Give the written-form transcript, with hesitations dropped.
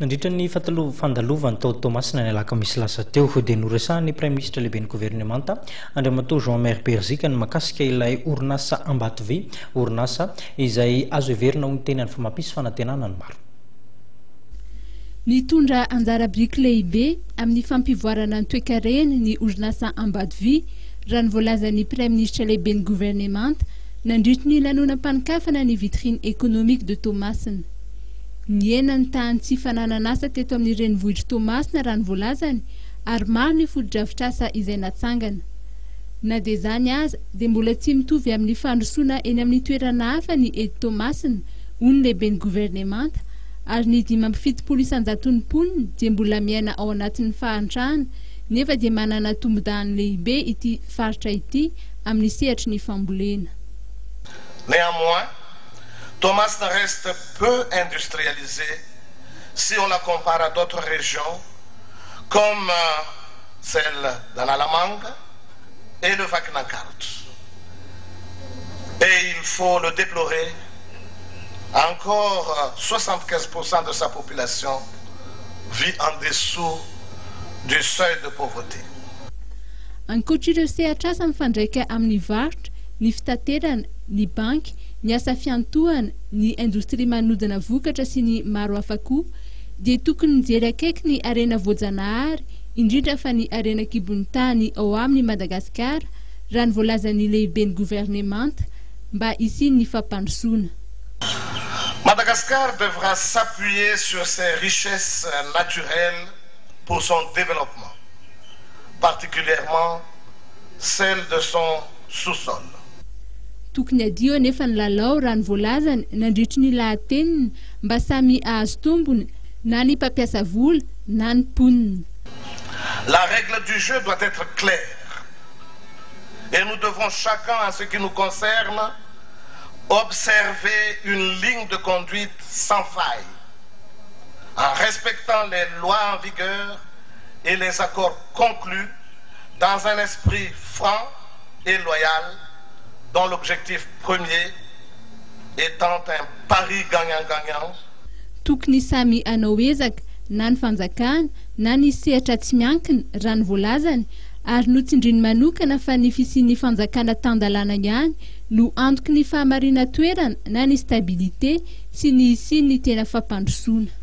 Nandritra ny fandalovany tao Tomasina ny alaka misy lasa teo dia noresahany Prime Ministre lehibe ny gouvernemanta Andriamatoa Jean-Maire Berzika ny makasika ilay orinasa Ambatovy, orinasa izay azo heverina ho teny fa mampisy fanantenana ny maro. Nitondra anjara biriky lehibe amin'ny fampivoarana ny toe-karena ny orinasa Ambatovy raha ny voalazan'ny Prime Ministre lehibe ny gouvernemanta nandritra ny lanonam-panikafana ny vitrine économique de Tomasina. Niena ny tany tsy fananan'asa teto amin'ny renivohitra Tomasina raha ny voalazany ary maro ny foto-drafitr'asa izay natsangana. Na dia izany aza dia mbola tsy mitovy amin'ny fandrosoana eny amin'ny toerana hafa ny eto Tomasina hono lehibe ny gouvernemanta ary ny 570 mponina dia mbola miaina ao anatin'ny fahantrana nefa dia manana tombon-dany lehibe ity faritra ity amin'ny sehatry ny fambolena. Néanmoins, Tomasina reste peu industrialisée si on la compare à d'autres régions comme celle d'Analamanga et le Vakinankart. Et il faut le déplorer, encore 75% de sa population vit en dessous du seuil de pauvreté. Ankoatr'ireo sehatr'asa mifandraika amin'ny varotra, ny fitaterana, ny banky, ny asa fiantohana, ny indostria manodina vokatra sy ny maro hafa koa, dia tokony mijery akaiky ny arena voajanahary, indrindra fa ny arena kibon'tany ao amin'ny Madagasikara, raha ny voalazan'ny lehibe ny gouvernemanta mba hisiany ny fampandrosoana. Madagascar devra s'appuyer sur ses richesses naturelles pour son développement, particulièrement celle de son sous-sol. Tokony adio nefa ny lalao raha ny voalazany nandritry ny lahateniny mba samy ahazo tombony na ny mpampiasa vola na ny mponina. La règle du jeu doit être claire et nous devons chacun, en ce qui nous concerne, observer une ligne de conduite sans faille en respectant les lois en vigueur et les accords conclus dans un esprit franc et loyal dont l'objectif premier étant un pari gagnant-gagnant. Tokony samy anao ezaka na ny fanjakana na ny sehatra tsy miankina raha ny voalazany ary notsindriny manokana fa ny fisian'ny fanjakana tandalana ihany no antoky ny fahamarina toerana na ny stabilité sy ny isiany tena fampandrosoana.